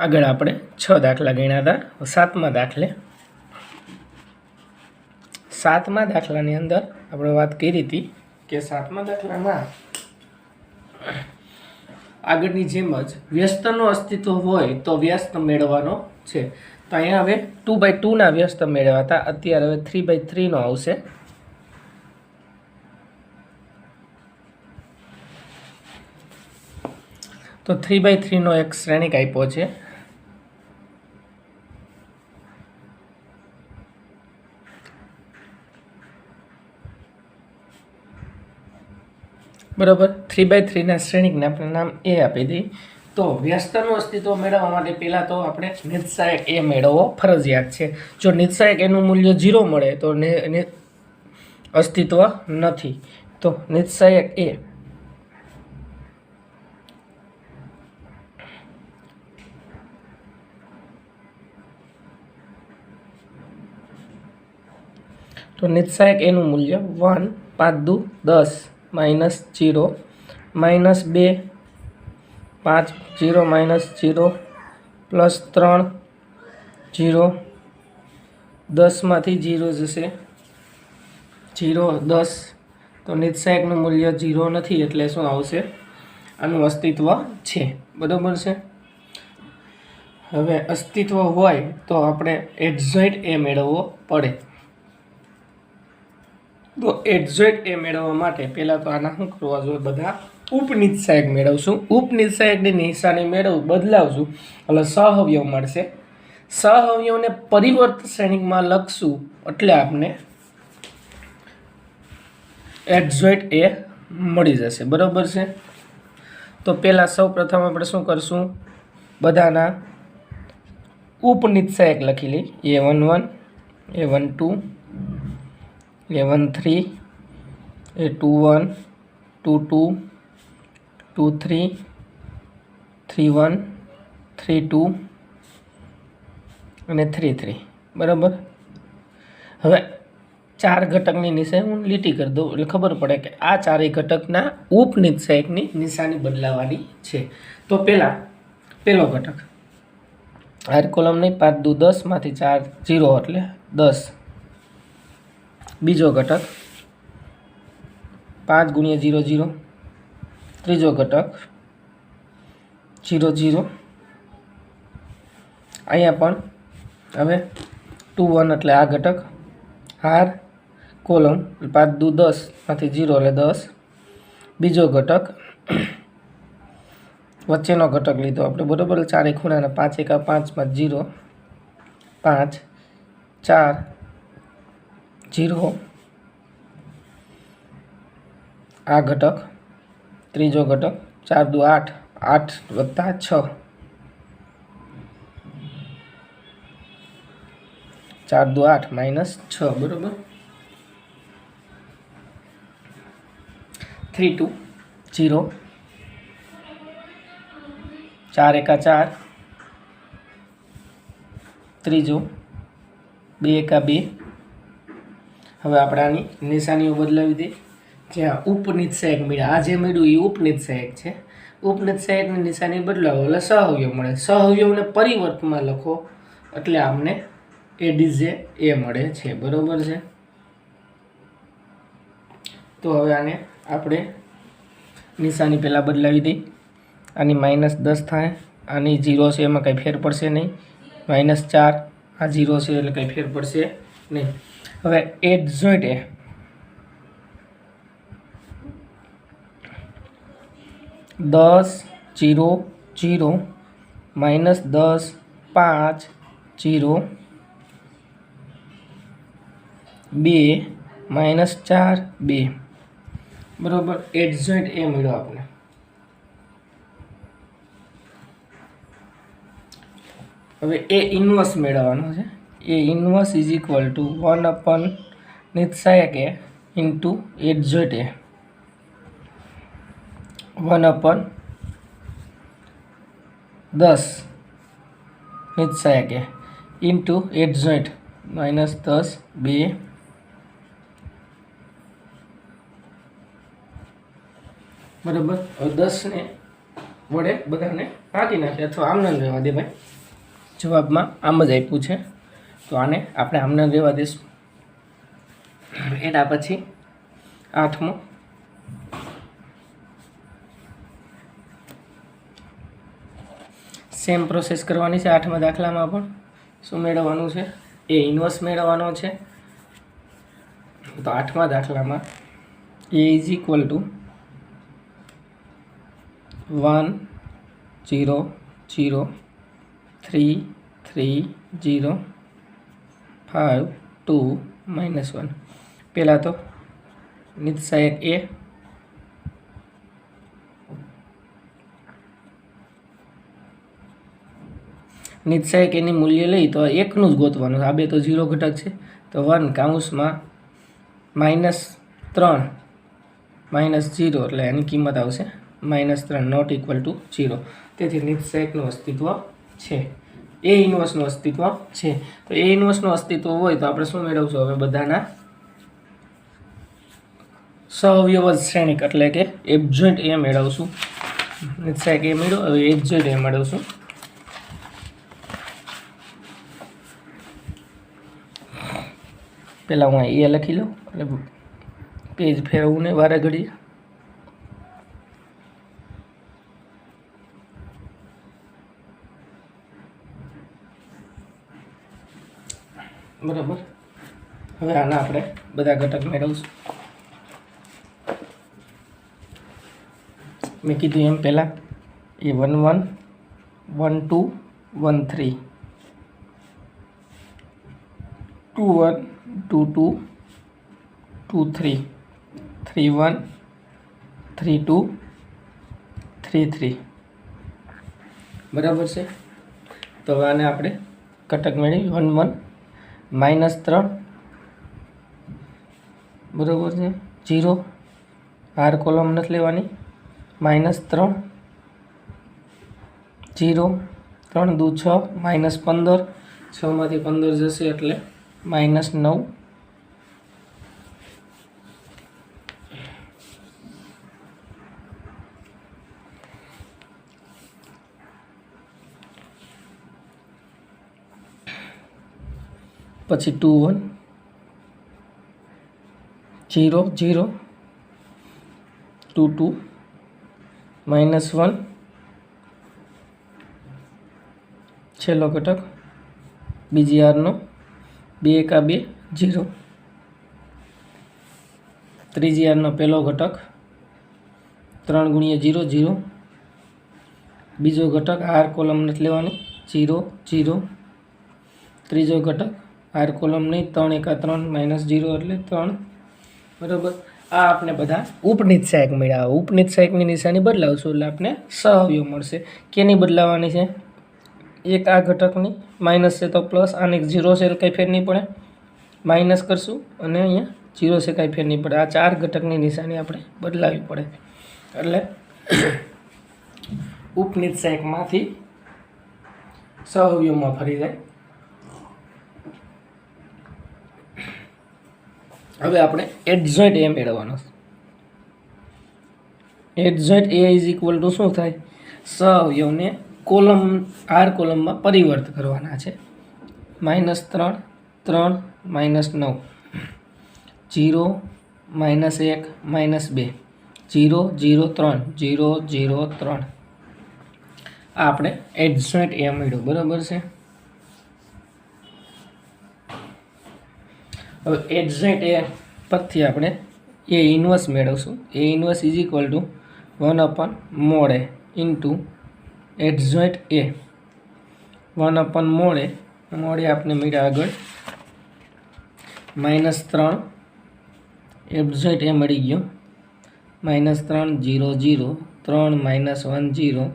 આગળ આપણે 6 દાખલા ગણ્યા હતા. સાતમા દાખલાની અંદર આપણે વાત કરી હતી કે સાતમા દાખલામાં આગળની જેમ જ વ્યસ્તનું અસ્તિત્વ હોય તો વ્યસ્ત મેળવવાનો છે. તો અહીંયા હવે 2/2 વ્યસ્ત મેળવ્યા હતા, અત્યારે હવે 3/3 આવશે. તો 3/3 એક શ્રેણિક આપ્યો છે. બરાબર, 3/3 શ્રેણિકને આપણે નામ એ આપી દઈએ. તો વ્યસ્તનું અસ્તિત્વ મેળવવા માટે પહેલાં તો આપણે નિત્સહાયક એ મેળવવો ફરજિયાત છે. જો નિત્સહાયક એનું મૂલ્ય 0 મળે તો અસ્તિત્વ નથી. તો નિત્સહાયક એ નિત્સહાયક એનું મૂલ્ય 1 5 દુ 10 -0 -2 5 0 -0 +3 0 10 માંથી 0 જશે 0 10. તો નિત્સહાયકનું મૂલ્ય 0 નથી એટલે શું આવશે? આનું અસ્તિત્વ છે. બરાબર છે. હવે અસ્તિત્વ હોય તો આપણે એડજોઇન્ટ એ મેળવવો પડે. તો એડજોઇન્ટ એ મેળવવા માટે પહેલાં તો આના શું કરવા જોઈએ? બધા ઉપનિત્સહાયક મેળવશું. ઉપનિત્સહાયકની નિશાની બદલાવશું એટલે સહઅવયવ મળશે. સહઅવયવને પરિવર્ત શ્રેણિકમાં લખશું એટલે આપણે એડજોઇન્ટ એ મળી જશે. બરાબર છે. તો પહેલાં સૌપ્રથમ આપણે શું કરશું? બધાના ઉપનિત્સહાયક લખી લઈ. A11 A12 A13 A21 22 23 31 32 અને 33. બરાબર. હવે 4 ઘટકની નીચે હું લીટી કરી દઉં એટલે ખબર પડે કે આ ચારેય ઘટકના ઉપનિત્સહાયકની નિશાની બદલાવાની છે. તો પહેલો ઘટક આર કોલમ નહીં, 5 દુ 10 માંથી 4 0 એટલે 10. બીજો ઘટક 5 × 0 0. ત્રીજો ઘટક 0 0. અહીંયા પણ હવે 2 1 એટલે આ ઘટક. હાર કોલમ 5 દુ 10 માંથી 0 એટલે 10. બીજો ઘટક વચ્ચેનો ઘટક લીધો આપણે. બરાબર. ચારે ખૂણાના 5 1 5 માં 0 5 4 0. આ ઘટક. ત્રીજો ઘટક 4 દુ 8 8 + 6 4 દુ 8 -6. બરાબર. 3 2 0 4 1 4. ત્રીજો 2 1 2. હવે આપણે આની નિશાનીઓ બદલાવી દઈએ. જ્યાં ઉપનિત્સહાયક મળ્યા, આ જે મળ્યું એ ઉપનિત્સહાયક છે. ઉપનિત્સહાયકની નિશાની બદલાવો એટલે સહઅવયવ મળે. સહઅવયવને પરિવર્તમાં લખો એટલે આમને એડીજે એ મળે છે. બરાબર છે. તો હવે આને આપણે નિશાની પહેલાં બદલાવી દઈએ. આની -10 થાય, આની 0 છે એમાં કંઈ ફેર પડશે નહીં. -4 આ 0 છે એટલે કંઈ ફેર પડશે નહીં. હવે એડજોઇન્ટ એ 10 0 0 -10 5 0 2 -4 2. બરાબર. એડજોઇન્ટ એ મળ્યો આપણે. હવે એ ઇન્વર્સ મેળવવાનો છે. એ ઇન્વર્સ = 1 નિત્સહાયક એ ઇન્ટુ એડજોઇન્ટ એ. 1/10 નિત્સહાયક એ ઇન્ટુ એડજોઇન્ટ -10 2. બરાબર. હવે 10 ને વડે બધાને કાઢી નાખીએ અથવા આમને રહેવા દે ભાઈ. જવાબમાં આમ જ આપ્યું છે, તો આને આપણે આમને રહેવા દઈશું. એના પછી 8મો, સેમ પ્રોસેસ કરવાની છે. 8મા દાખલામાં પણ શું મેળવવાનું છે? એ ઇન્વર્સ મેળવવાનો છે. તો 8મા દાખલામાં એ ઇઝ ઇક્વલ ટુ 1 0 0 3 3 0 5 2 -1. પહેલાં તો નિત્સહાયક એ, નિત્સહાયક એની મૂલ્ય લઈ તો એકનું જ ગોતવાનું. આ બે તો 0 ઘટક છે, તો 1 કૌંસમાં -3 -0 એટલે એની કિંમત આવશે -3 નોટ ઇક્વલ ટુ 0. તેથી નિત્સહાયકનું અસ્તિત્વ છે, એ ઇન્વર્સનું અસ્તિત્વ છે. તો એ ઇન્વર્સનું અસ્તિત્વ હોય તો આપણે શું મેળવશું? હવે બધાના સહઅવયવ શ્રેણિક એટલે કે એબજોઇન્ટ એ મેળવશું. નિત્સહાયક એ મેળવો, હવે એબજોઇન્ટ એ મેળવશું. પહેલાં હું એ લખી લઉં એટલે પેજ ફેરવવું ને વારે ઘડીએ. બરાબર. હવે આના આપણે બધા ઘટક મેળવશું. મેં કીધું એમ પહેલાં એ 1 1 1 2 1 3 2 1 2 2 2 3 3 1 3 2 3 3. બરાબર છે. તો હવે આને આપણે ઘટક મેળવી 1 1 -3 બરાબર છે. 0 આર કોલમ નથી લેવાની. -3 0 3 દુ 6 -15 6માંથી 15 જશે એટલે -9 પછી 2 1 0 0 2 2 -1 છેલ્લો ઘટક બીજી આરનો 2 1 2 0 ત્રીજી આરનો પહેલો ઘટક 3 × 0 0 બીજો ઘટક આર કોલમ નથી લેવાની 0 0 ત્રીજો ઘટક આર કોલમ નહીં 3 1 3 -0 એટલે 3. બરાબર. આ આપણે બધા ઉપનિત્સહાયક મળ્યા. ઉપનિત્સહાયકની નિશાની બદલાવશું એટલે આપણે સહઅવયવ મળશે. કેની બદલાવાની છે? એક આ ઘટકની માઇનસ છે તો પ્લસ, આને 0 છે કંઈ ફેર નહીં પડે, માઇનસ કરશું અને અહીંયા 0 છે કાંઈ ફેર નહીં પડે. આ 4 ઘટકની નિશાની આપણે બદલાવી પડે એટલે ઉપનિત્સહાયકમાંથી સહઅવયવમાં ફરી જાય. હવે આપણે એડજોઇન્ટ એ મેળવવાનો. Adjoint A is equal two શું થાય? સહઅવયવને કોલમ આર કોલમમાં પરિવર્ત કરવાના છે. -3 3 -9 0 -1 -2 0 0 3 0 0 3. આ આપણે એડજોઇન્ટ એ મળ્યું. બરાબર છે. હવે એડજોઇન્ટ એ પરથી આપણે એ ઇન્વર્સ મેળવશું. A inverse is equal to 1/mod a into adjoint A. 1/mod a આપણે મળ્યા આગળ -3 એડજોઇન્ટ એ મળી ગયો -3 0 0 3 -1 0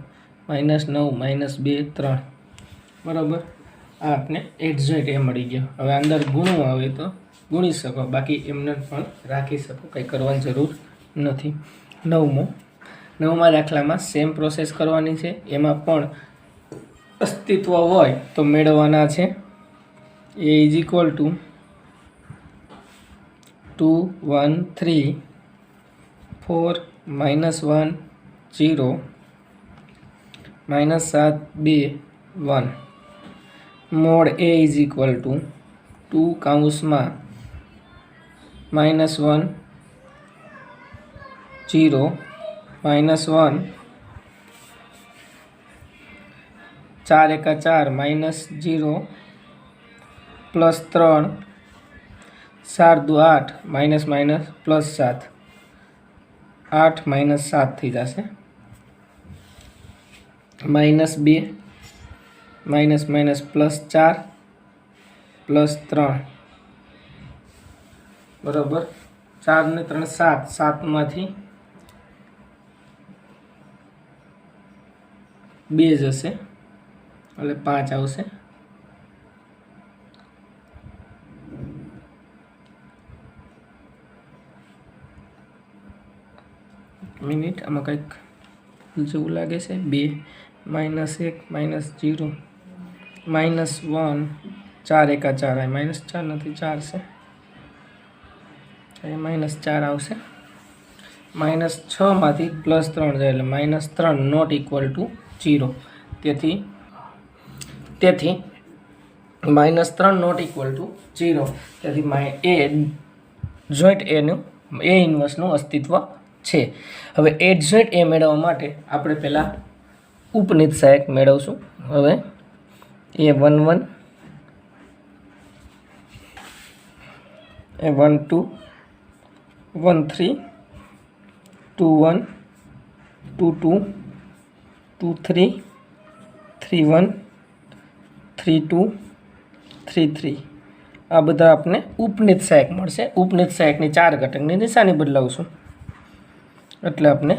-9 -2 3. બરાબર. આ આપણે એડજોઇન્ટ એ મળી ગયો. હવે અંદર ગુણવું આવે તો ગુણી શકો, બાકી એમને પણ રાખી શકો, કંઈ કરવાની જરૂર નથી. 9મા દાખલામાં સેમ પ્રોસેસ કરવાની છે. એમાં પણ અસ્તિત્વ હોય તો મેળવવાના છે. એ is equal two 2 1 3 4 -1 0 -7 2 1 mod a is equal to 2 काउंसમાં -1 0 -1 4 एका 4 -0 +3 4 2 8 +7 8 -7 થઈ જશે -2 +4 +3 बराबर 4 ने 3 7 7 मांथी 2 जशे એટલે 5 આવશે મિનિટ આમાં કંઈક જેવું લાગે છે 2 -1 -0 -1 4 एका 4 है -4 नहीं 4 से -4 આવશે -6 मांथी +3 जाए એટલે -3 नॉट इक्वल टू 0 તેથી -3 नॉट इक्वल टू 0 તેથી ए જોઈન્ટ ए નું ए इनवर्स નું અસ્તિત્વ છે। હવે એડજોઈન્ટ એ મેળવવા માટે આપણે પહેલા ઉપનિત સહાયક મેળવશું। હવે A11 A12 13 21 22 23 31 32 33 આ બધા આપણે ઉપનિત સહાયક મળશે। ઉપનિત સહાયકની 4 ઘટકની નિશાની બદલાવશું એટલે આપણે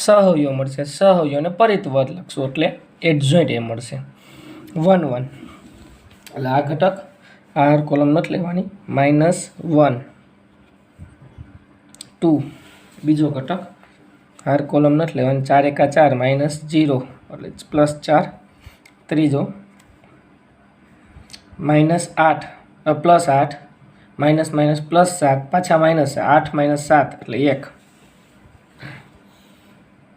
સહવયવ મળશે। સહવયવને પરિતવદ લખશું એટલે એડજોઈન્ટ એ મળશે 1 1 એટલે આ ઘટક આર કોલમ નથી લેવાની -1 2 બીજો ઘટક આર કોલમ નથી લેવાની 4 એકા 4 -0 એટલે +4 ત્રીજો -8 +8 +7 પાછા -8 -7 એટલે 1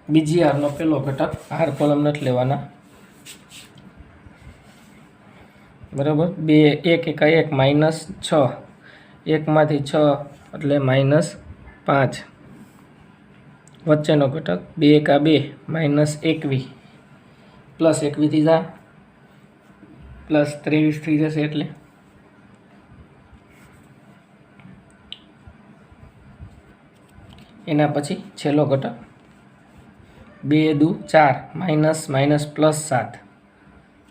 બીજી આરનો પહેલો ઘટક આર કોલમ નથી લેવાના બરાબર 2 1 એકા 1 -6 1 માંથી 6 એટલે -5 વચ્ચેનો ઘટક 2 એકા 2 -21 +21 થી જા +23 થઈ જશે એટલે એના પછી છેલ્લો ઘટક 2 2 4 +7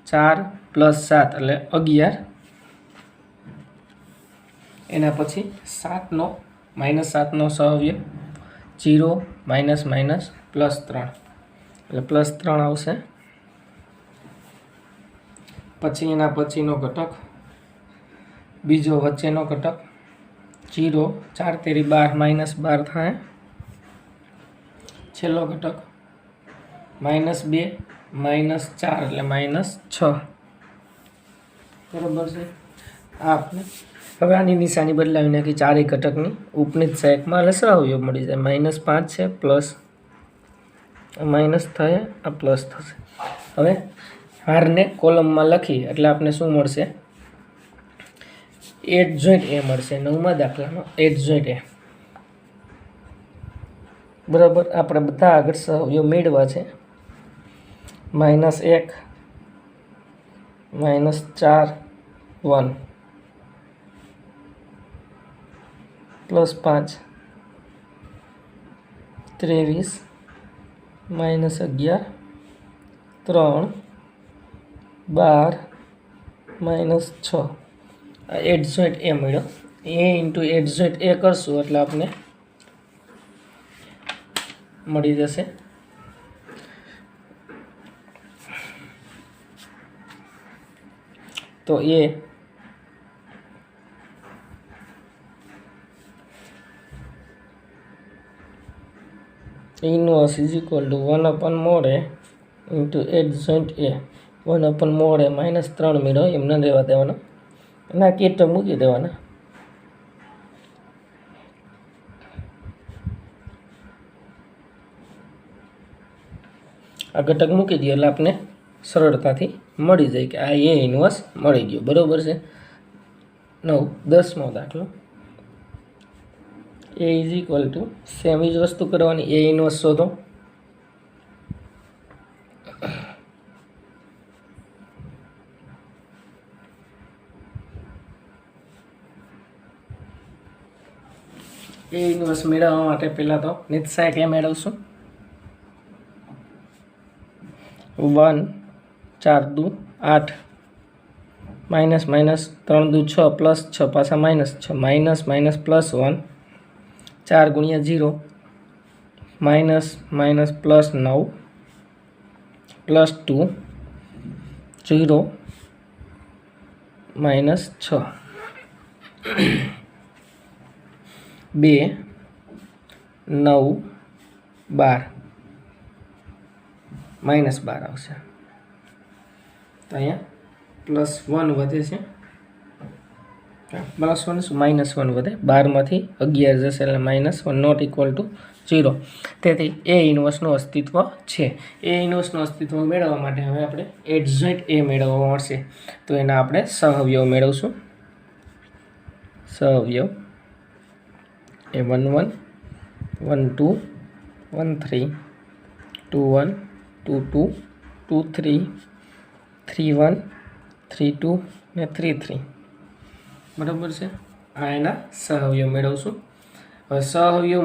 4 +7 એટલે 11 એના પછી 7 નો -7 નો સહવયવ 0 +3 એટલે +3 આવશે। પછી એના પછીનો ઘટક બીજો વચ્ચેનો ઘટક 0 4 તેરી 12 -12 થાય છેલ્લો ઘટક -2 -4 એટલે -6 બરાબર છે। આપણે હવે આની નિશાની બદલાવી નાખી ચારેય ઘટકની ઉપનિત સહાયકમાં એટલે સહવયવ મળી જાય -5 છે પ્લસ માઇનસ થાય આ પ્લસ થશે। હવે હારને કોલમમાં લખી એટલે આપણે શું મળશે એડજોઈન્ટ એ મળશે 9મા દાખલાનો એડજોઈન્ટ એ બરાબર। આપણે બધા આગળ સહવયવ મેળવા છે -1 -4 1 +5 23 -11 3 12 -6 આ એડજોઈન્ટ એ મળ્યો। એ ઇન્ટુ એડજોઈન્ટ એ કરશું એટલે આપણે મળી જશે તો A inverse is equal to 1/mod a into adjoint A 1/mod a -3 મેળવો એમને રહેવા દેવાના ના કેટ મૂકી દેવાના આ ઘટક મૂકી દઈએ એટલે આપણે સરળતાથી મળી જાય કે આ એ ઇન્વર્સ મળી ગયો. બરાબર છે. 10મો દાખલો. એ ઇઝ ઇક્વલ ટુ સેમ જ વસ્તુ કરવાની. એ ઇન્વર્સ શોધો. એ ઇન્વર્સ મેળવવા માટે પહેલાં તો નિત્યસહાયક એ મેળવશું. 1 4 દુ 8 માઇનસ માઇનસ 3 દુ 6 પ્લસ 6 પાછા -6 માઇનસ માઇનસ પ્લસ 1 4 ગુણ્યા 0 minus minus plus 9 plus 2 0 minus 6 2 9 12 -12 આવશે. તો અહીંયા +1 વધે છે. +1 શું -1 વધે. 12માંથી 11 જશે એટલે -1 નોટ ઇક્વલ ટુ 0. તેથી એ ઇન્વર્સનું અસ્તિત્વ છે. એ ઇન્વર્સનું અસ્તિત્વ મેળવવા માટે હવે આપણે એડજોઇન્ટ એ મેળવવા મળશે. તો એના આપણે સહઅવયવ મેળવશું. સહઅવયવ એ 1 1 1 2 1 3 2 1 2 2 2 3 3 1 3 2 ને 3 3. બરાબર છે. આ એના સહઅવયવ મેળવશું. હવે સહઅવયવ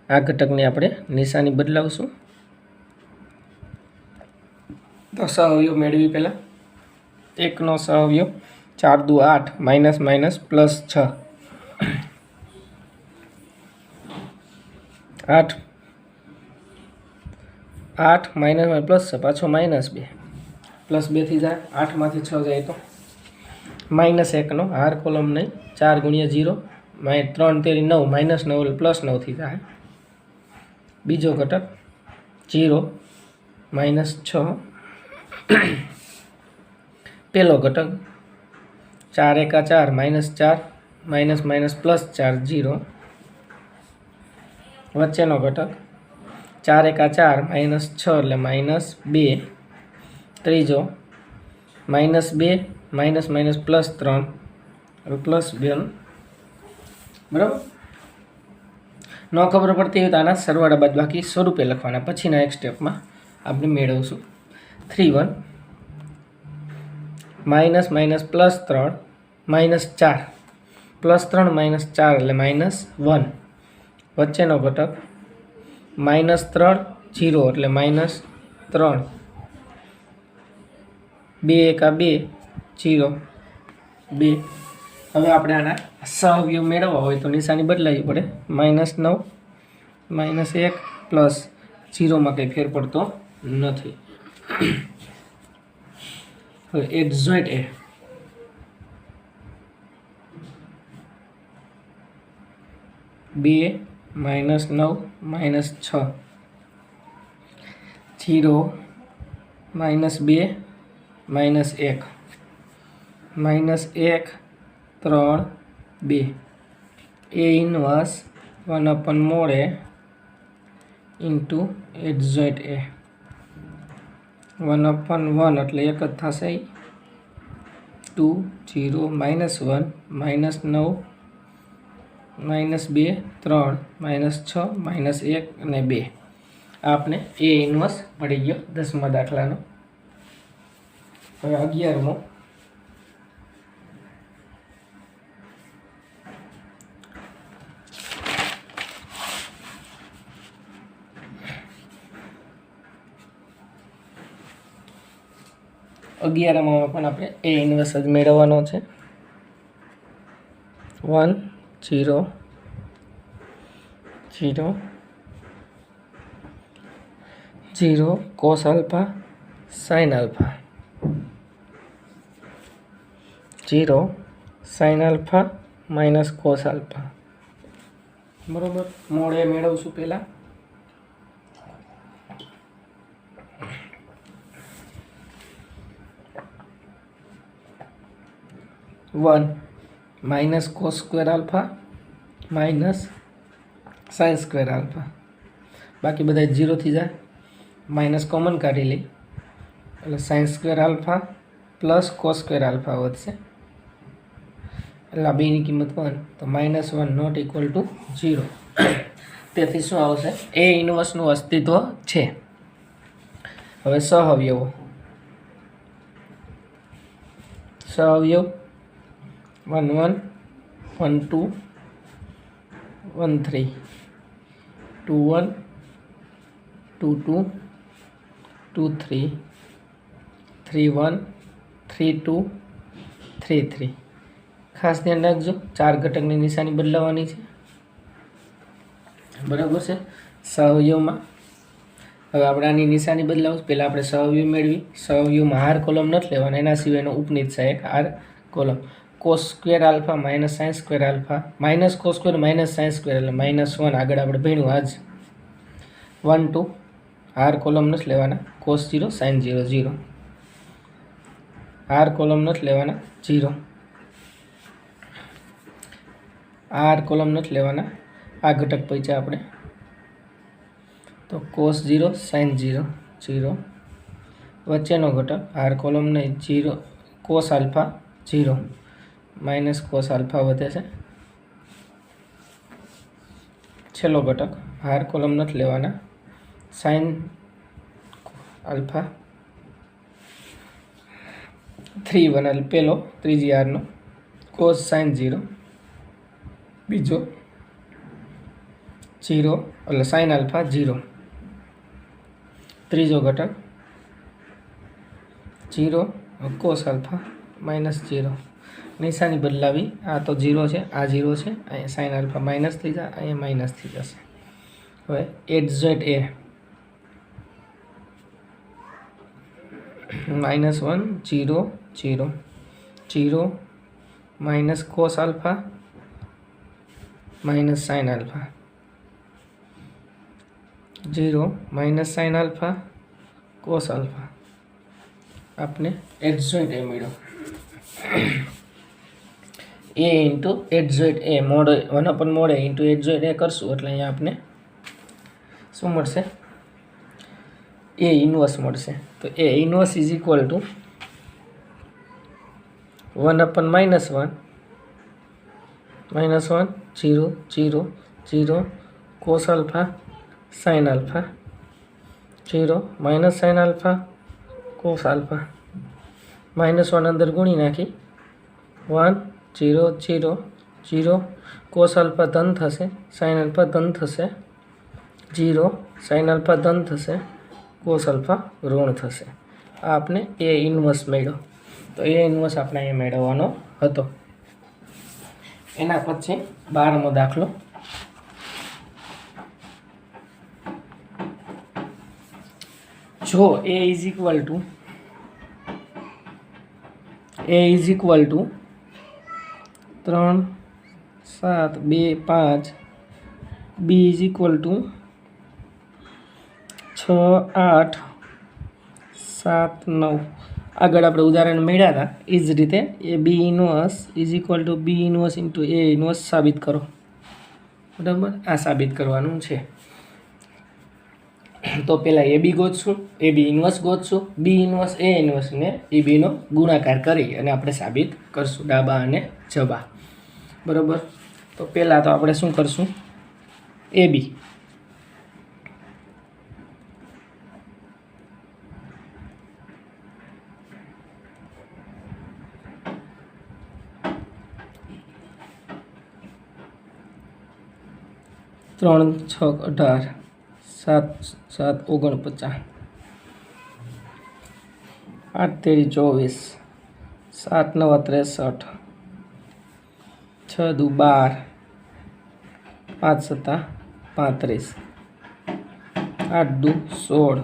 આ ઘટકની આપણે નિશાની બદલાવશું. તો સહઅવયવ મેળવી પહેલાં 1નો સહઅવયવ 4 દુ 8 minus minus plus 6 8 minus plus 6 પાછો -2 +2 થી જાય 8માંથી 6 જાય તો -1નો હાર કોલમ નહીં. 4 ગુણ્યા 0 3 તેરી 9 -9 એટલે +9 થી જાય. બીજો ઘટક 0 -6. પહેલો ઘટક 4 એકા 4 -4 માઇનસ માઇનસ +4 0. વચ્ચેનો ઘટક 4 એકા 4 -6 એટલે -2. ત્રીજો -2 માઇનસ માઇનસ +3 +2. બરાબર. ન ખબર પડતી હોય તો આના સરવાળા બાદબાકી સ્વરૂપે લખવાના. પછીના એક સ્ટેપમાં આપણે મેળવશું. 3 1 માઇનસ માઇનસ +3 -4 +3 -4 એટલે -1. વચ્ચેનો ઘટક -3 0 એટલે -3. 2 એકા 2 0 2. હવે આપણે આના સહઅવયવ મેળવવા હોય તો નિશાની બદલાવી પડે. -9 -1 પ્લસ 0માં કંઈ ફેર પડતો નથી. હવે adjoint A 2 -9 -6 0 -2 -1 -1 3 2. A inverse 1/mod A into adjoint A 1/1 એટલે 1 જ થશે. 2 0 -1 -9 -2 3 -6 -1 અને 2. આપણે એ ઇન્વર્સ મળી ગયો 10મા દાખલાનો. હવે 11મો. માં પણ આપણે એ ઇન્વર્સ જ મેળવવાનો છે. 1 0 0 0 cos alpha sin alpha 0 sin alpha minus cos alpha. બરોબર. મોડ એ મેળવશું પહેલાં. One minus cos square alpha minus sin square alpha बाकी बधा 0 थी जाए। माइनस कॉमन काढ़ी ली એટલે sin square alpha plus cos square alpha વધશે એટલે આ બેની કિંમત 1 તો -1 નોટ ઇક્વલ ટુ 0 તેથી શું આવશે એ ઇન્વર્સનું અસ્તિત્વ છે। હવે સહઅવયવો 1 1 1 2 1 3 2 1 2 2 2 3 3 1 3 2 3 3 खास ध्यान रखो 4 घटकनी निशानी बदलावानी है बराबर है। सहअवयव में हवे आपणे आनी निशानी बदलाव पहला आपणे सहअवयव मेळवी। सहअवयव में आर कॉलम नथी लेवाना एना सिवायनो उपनिध सहायक आर column cos square alpha minus sin square alpha minus cos square minus sin square એટલે -1 આગળ આપણે ભણ્યું આજ 1 2 आर कॉलम नथी लेवाना cos 0 sin 0 0 आर कॉलम नथी लेवाना 0 आर कॉलम नथी लेवाना आ घटक पीछे आपणे तो cos 0 sin 0 0 वच्चेनो घटक आर कॉलम नहीं 0 cos alpha 0 minus cos alpha वधे छे। छेल्लो घटक आर कॉलम नथी लेवाना sin आल्फा 3 1 पहलो त्रीजी आर नो cos sin 0 बीजो 0 એટલે sin आल्फा 0 ત્રીજો ઘટક 0 cos आल्फा -0 निशानी बदलावी आ तो 0 है आ 0 है अँ sin आल्फा माइनस थी जाए अँ माइनस थी जैसे हवे एट A -1 0 0 0 minus cos alpha minus sin alpha 0 minus sin alpha cos alpha आपने एडजॉइंट ए मिलो A into adjoint A mod 1/mod a into adjoint A करशू એટલે અહીંયા आपने શું મળશે ए इनवर्स મળશે तो A inverse is equal to 1/-1 -1 0 0 0 cos alpha sin alpha 0 minus sin alpha cos alpha -1 अंदर गुणी नाखी 1 0 0 0 cos आल्फा धन थशे sin आल्फा धन थशे 0 sin आल्फा धन थशे cos आल्फा ऋण थशे। आपने ए इनवर्स मेळ्यो तो ए इनवर्स आपणे अहींया मेळवવાનો हतो। एना पछी 12मो दाखलो जो A is equal to 3 7 2 5 B is equal to 6 8 7 9 આગળ આપણે ઉદાહરણ મેળવ્યા હતા એ જ રીતે A B inverse is equal to B inverse into A inverse સાબિત કરો બરાબર આ સાબિત કરવાનું છે। તો પહેલાં એ બી ગોતશું એ બી ઇનવર્સ ગોતશું બી ઇનવર્સ એ ઇનવર્સને એ બીનો ગુણાકાર કરી અને આપણે સાબિત કરશું ડાબા અને જબા બરાબર। તો પહેલાં તો આપણે શું કરશું એ બી त्रण 6 18 7 7 49 8 तेरी 24 7 9 63 6 2 12 5 7 35 8 2 16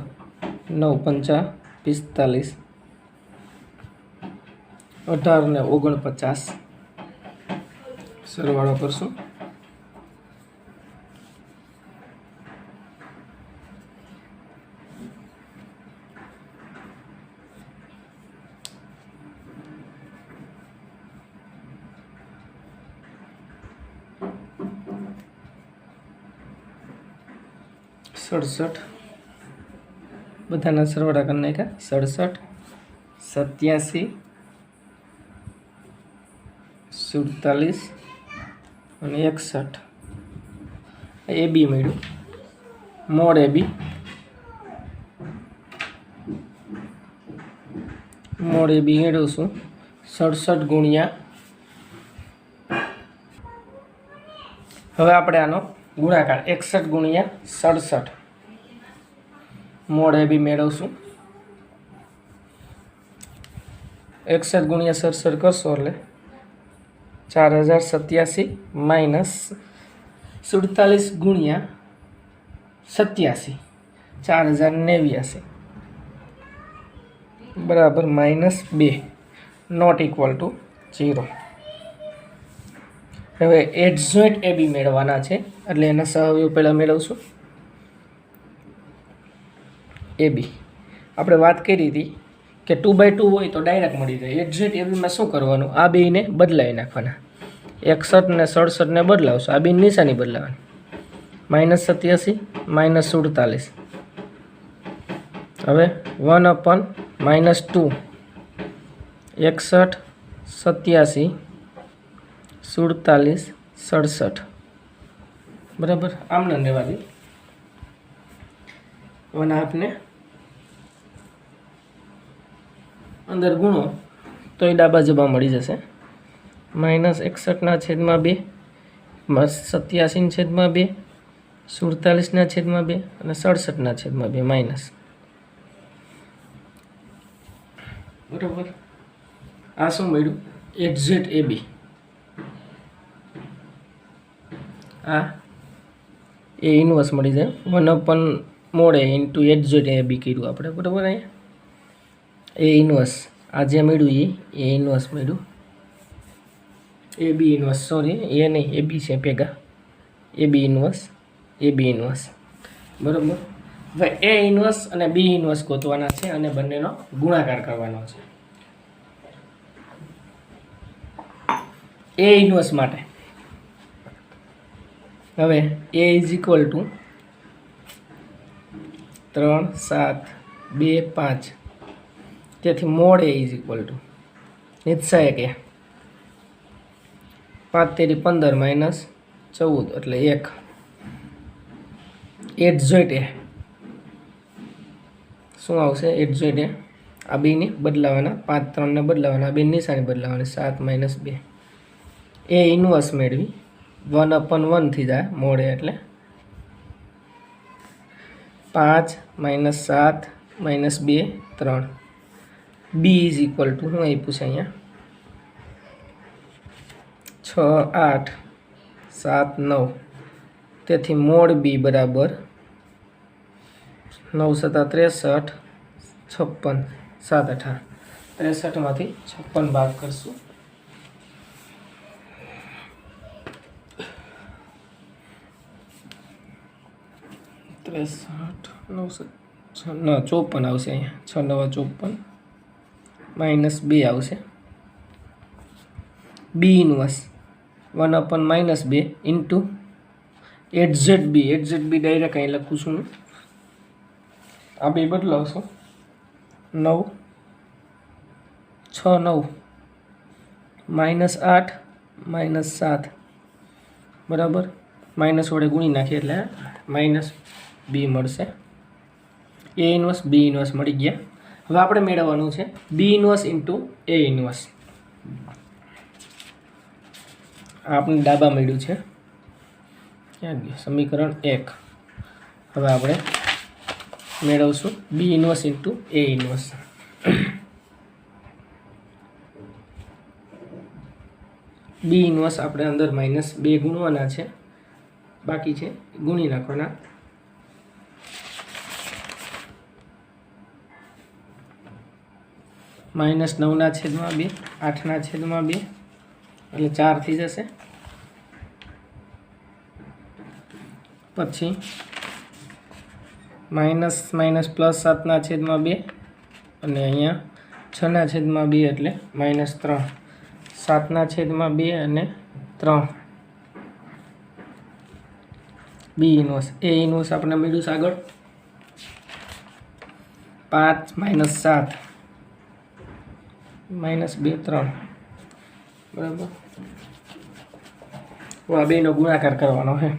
9 5 45 18 ने 49 सरवाळो करशुं 67 बधाना सरवाळा कर नाख्या 67 87 47 અને 61 ए बी मळ्યું मोड ए बी મેળવશું 67 ગુણ્યા હવે આપણે આનો ગુણાકાર 61 ગુણ્યા 67 મોડ એ બી મેળવશું 61 ગુણ્યા 67 કરશો એટલે 4087 માઇનસ 47 ગુણ્યા 87 4089 बराबर -2 नॉट इक्वल टू 0। हवे एडजॉइंट ए बी मेळववाना छे એટલે એના સહવયો પહેલા મેળવશું ए बी આપણે વાત કરી હતી કે 2/2 હોય તો ડાયરેક્ટ મળી જાય એડજોઇન્ટ એ બી માં શું કરવાનું આ બેને બદલાવી નાખવાના 61 ને 67 ને બદલાવશો આ બેની નિશાની બદલાવાની -87 -47 હવે 1/2 61 87 47 67 बराबर आमने लेवा दी 1/2 ने अंदर गुणो तो ये डाबा जबा मળી जशे -61/2 87/2 47/2 અને 67/2 माइनस बराबर आ शू मळ्યું एडजेट A B uh A inverse मळी जाए 1/mod A into एडजेट A B कर्યું આપણે बराबर अहीं ए इनवर्स आ जे मळ्યું ए इनवर्स मळ्યું A B inverse sorry A नहीं ए बी छे भेगा ए बी इनवर्स बराबर હવે એ ઇનવર્સ અને બી ઇનવર્સ ગોતવાના છે અને બંનેનો ગુણાકાર કરવાનો છે એ ઇનવર્સ માટે હવે એ ઇઝ ઇક્વલ ટુ 3 7 2 5 તેથી mode A is equal two નિશ્ચય કે 5 તેરી 15 માઇનસ 14 એટલે 1 એડજોઇન્ટ એ શું આવશે એડજોઇન્ટ એ આ બેને બદલાવાના 5 3 ને બદલાવાના આ બે નિશાની બદલાવાની 7 - 2 એ ઇનવર્સ મેળવી 1/1 થી જાય મોડ એ એટલે 5 - 7 - 2 3 b ઇઝ ઇક્વલ ટુ હું આપ્યું છે અહીંયા 6 8 7 9 તેથી મોડ b બરાબર 9 × 63 56 7 8 63 માંથી 56 ભાગ કરશું 63 9 54 આવશે અહીંયા 6 9 54 -2 આવશે b ઇનવર્સ 1/-2 ઇન્ટુ એડઝેડ બી ડાયરેક્ટ અહીં લખું છું આ બે બદલાવશો 9 6 9 -8 -7 બરાબર માઇનસ વડે ગુણી નાખીએ એટલે માઇનસ બી મળશે એ ઇનવર્સ બી ઇનવર્સ મળી ગયા હવે આપણે મેળવવાનું છે બી ઇનવર્સ ઇન્ટુ એ ઇનવર્સ આપણે ડાબા મળ્યું છે ક્યાં ગયું સમીકરણ 1 હવે આપણે મેળવશું બી inverse into A inverse B inverse આપણે અંદર -2 ગુણવાના છે બાકી છે ગુણી નાખવાના -9/2 8/2 એટલે 4 થઈ જશે પછી -+7/2 અને અહીંયા 6/2 એટલે -3 7/2 અને 3 બી ઇનવર્સ એ ઇનવર્સ આપણે મળ્યું છે આગળ 5 - 7 -2 3 બરાબર. આ બેનો ગુણાકાર કરવાનો છે.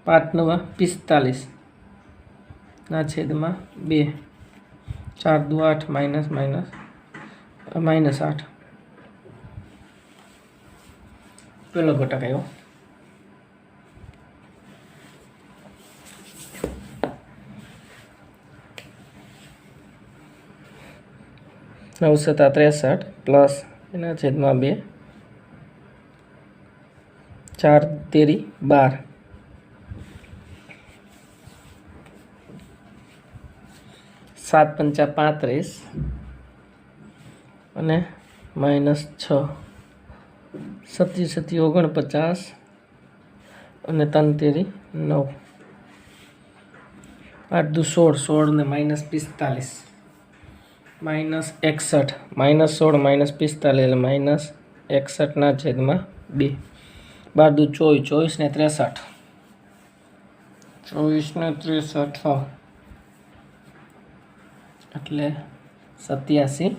5 × 9 = 45 ના છેદમાં 2 4 × 2 = 8 -8 પેલો ઘટક આવ્યો. નવ સત્તા 63 પ્લસ એના છેદમાં 2 4 તેરી 12 7 પંચા 35 અને -6 સત્તી સત્તી 49 અને 3 તેરી 9 8 દુ 16 16 ને -45 -61 -16 -45 એટલે -61 ના છેદમાં 2 12 દુ 24 24 ને 63 24 ને 63 એટલે 87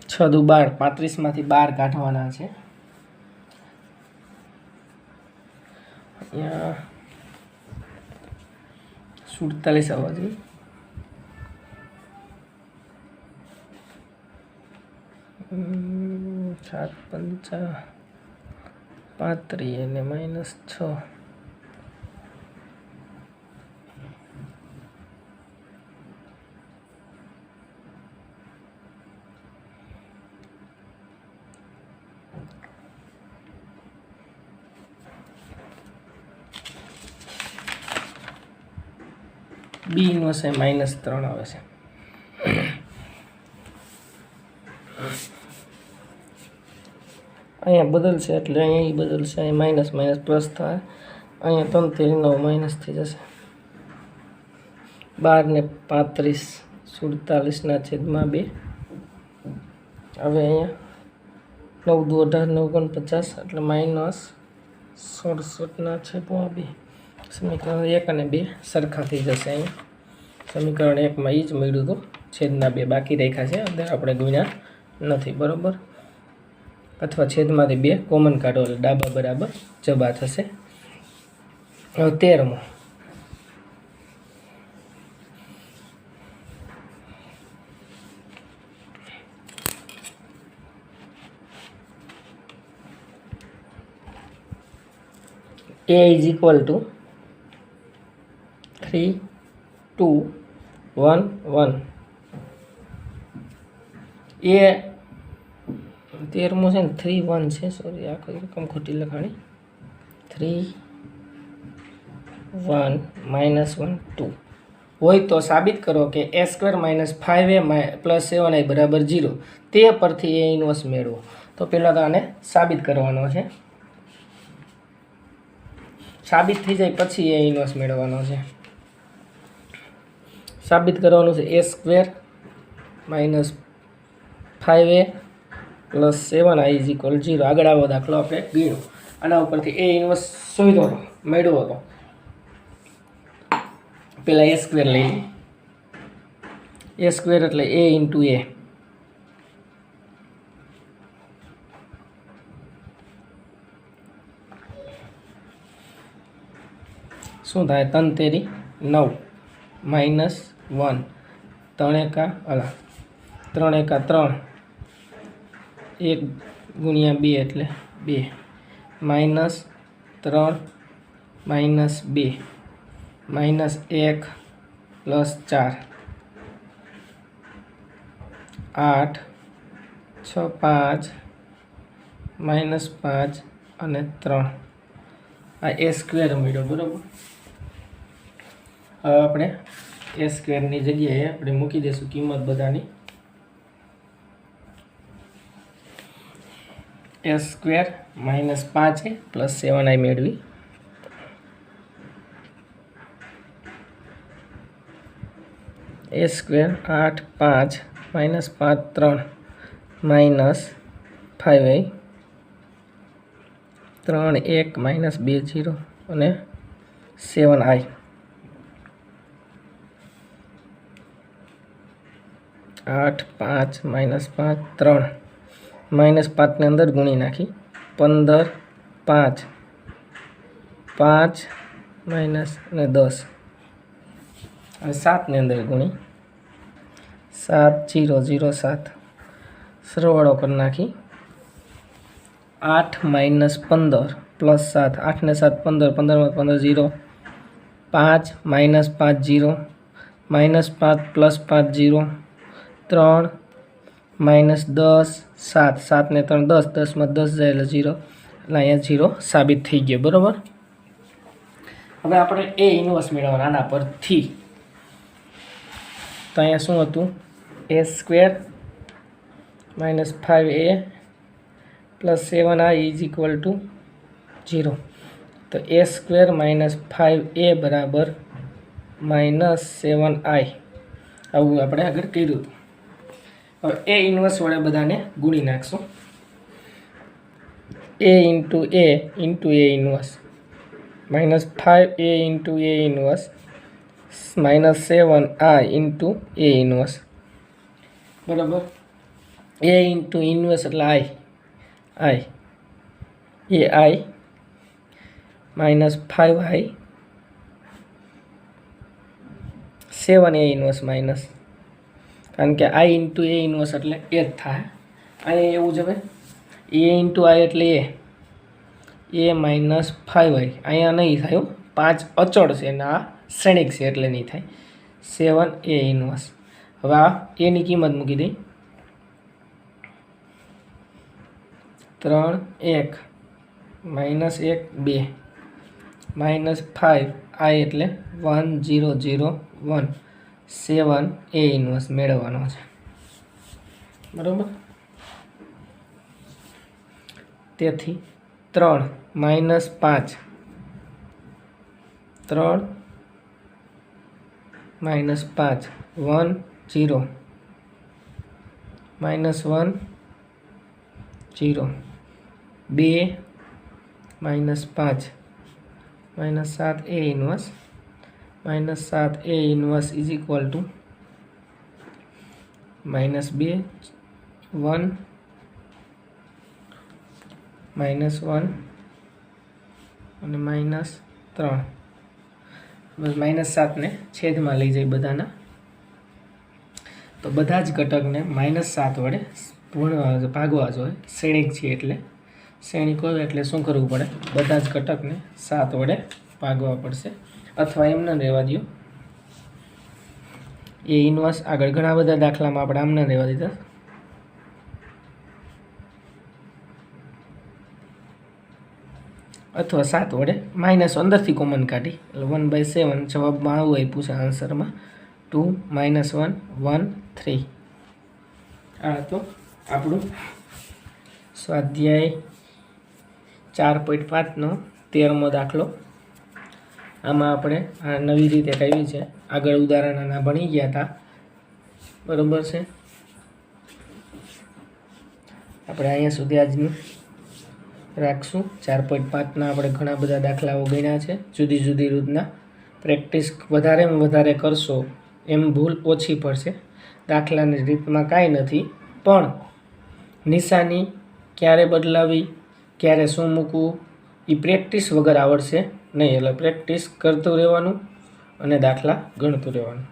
6 દુ 12 35 માંથી 12 કાઢવાના છે. અહીંયા 47 આવવા જોઈએ. 7 પંચા 35 અને -6 બી ઇનવર્સ એ -3 આવે છે. અહીંયા બદલશે એટલે અહીંયા બદલશે, અહીંયા માઇનસ માઇનસ પ્લસ થાય, અહીંયા 3 તેરી 9 માઇનસ થઈ જશે. 12 ને 35 47 ના છેદમાં 2. હવે અહીંયા 9 દુ 18 9 49 એટલે -67 ના છેદમાં 2. સમીકરણ 1 અને 2 સરખા થઈ જશે. અહીંયા સમીકરણ 1 માં એ જ મળ્યું હતું, છેદના 2 બાકી રાખ્યા છે, અંદર આપણે ગુણ્યા નથી, બરાબર. અથવા છેદમાંથી 2 કોમન કાઢો એટલે ડાબા બરાબર જબા થશે. હવે 13મો A is equal to 3 2 1 1. A 13મો છે ને 3 1 છે, સોરી આ કઈ રકમ ખોટી લખાણી. 3 1 -1 2 હોય તો સાબિત કરો કે a² - 5a + 7a બરાબર 0. તે પરથી a ઇનવર્સ મેળવો. તો પહેલાં તો આને સાબિત કરવાનો છે. સાબિત થઈ જાય પછી a ઇનવર્સ મેળવવાનો છે. સાબિત કરવાનું છે a² - 5a + 7i = 0. આગળ આવો દાખલો આપણે ગણ્યો, આના ઉપરથી a ઇનવર્સ શોધ્યો હતો, મેળવ્યો હતો. પહેલાં a² લઈ લઈએ. a² એટલે a × a. શું થાય? 3 તેરી 9 -1 3 એકા 3 એકા 3 1 × 2 એટલે 2 -3 -2 -1 + 4 8 6 5 -5 અને 3. આ a² મળ્યો, બરાબર. હવે આપણે a² ની જગ્યાએ આપણે મૂકી દઈશું કિંમત બધાની. a² - 5a + 7i મેળવી. a² 8 5 -5 3 -1 5i 3 1 માઇનસ 2 0 અને 7i 8 5 માઇનસ 5 3 માઇનસ 5 ને અંદર ગુણી નાખી 15 5 5 માઇનસ અને 10 અને 7 ને અંદર ગુણી 7 0 0 7 સરવાળો કરી નાખી 8 માઇનસ 15 પ્લસ 7 8 ને 7 15 15 માં 15 0 5 માઇનસ 5 0 માઇનસ 5 પ્લસ 5 0 3 માઇનસ 10 7 7 ને 3 10 10 માં 10 જાય એટલે 0 એટલે અહીંયા 0 સાબિત થઈ ગયો બરાબર. હવે આપણે એ ઇન્વર્સ મેળવવાના આના પરથી તો અહીંયા શું હતું a square minus 5a plus 7i is equal two 0. તો a સ્ક્વેર માઇનસ 5a બરાબર માઇનસ 7i આવું આપણે આગળ કર્યું હતું. હવે એ ઇન્વર્સ વડે બધાને ગુણી નાખશું. a into a inverse minus 5a into a inverse minus 7i into a inverse બરાબર. a ઇન્ટુ ઇન્વર્સ એટલે i ai minus 5i 7a inverse minus કારણ કે i ઇન્ટુ a ઇન્વર્સ એટલે એ જ થાય. અહીંયા એવું જ હવે a ઇન્ટુ i એટલે a માઇનસ 5i અહીંયા નહીં થાય 5 અચળ છે અને આ શ્રેણિક છે એટલે નહીં થાય 7a ઇન્વર્સ. હવે આ એની કિંમત મૂકી દઈ 3 1 માઇનસ 1 2 માઇનસ 5i એટલે 1 0 0 1 7a ઇન્વર્સ મેળવવાનો છે બરાબર. તેથી 3 minus 5 3 minus 5 1 0 minus 1 0 2 minus 5 minus 7a inverse minus 7a inverse is equal two minus 2 1 minus 1 અને માઇનસ 3 બસ માઇનસ 7 ને છેદમાં લઈ જાય બધાના તો બધા જ ઘટકને માઇનસ 7 વડે ભાગવા જોઈએ. શ્રેણિક છે એટલે શ્રેણિક હોય એટલે શું કરવું પડે બધા જ ઘટકને 7 વડે ભાગવા પડશે અથવા એમ ન રહેવા દો. એ ઇન્વર્સ આગળ ઘણા બધા દાખલામાં આપણે આમ ન રહેવા દીધા અથવા 7 વડે માઇનસ અંદરથી કોમન કાઢી એટલે 1/7 જવાબમાં આવું આપ્યું છે આન્સરમાં 2 માઇનસ 1 1 3. આ તો આપણું સ્વાધ્યાય 4.5નો 13મો દાખલો. આમાં આપણે આ નવી રીતે કઈ છે આગળ ઉદાહરણ આના ભણી ગયા હતા બરાબર છે. આપણે અહીંયા સુધી આજનું રાખશું. 4.5ના આપણે ઘણા બધા દાખલાઓ ગણ્યા છે જુદી જુદી રીતના. પ્રેક્ટિસ વધારેમાં વધારે કરશો એમ ભૂલ ઓછી પડશે. દાખલાની રીતમાં કાંઈ નથી પણ નિશાની ક્યારે બદલાવી ક્યારે શું મૂકવું એ પ્રેક્ટિસ વગર આવડશે નહીં. એટલે પ્રેક્ટિસ કરતું રહેવાનું અને દાખલા ગણતું રહેવાનું.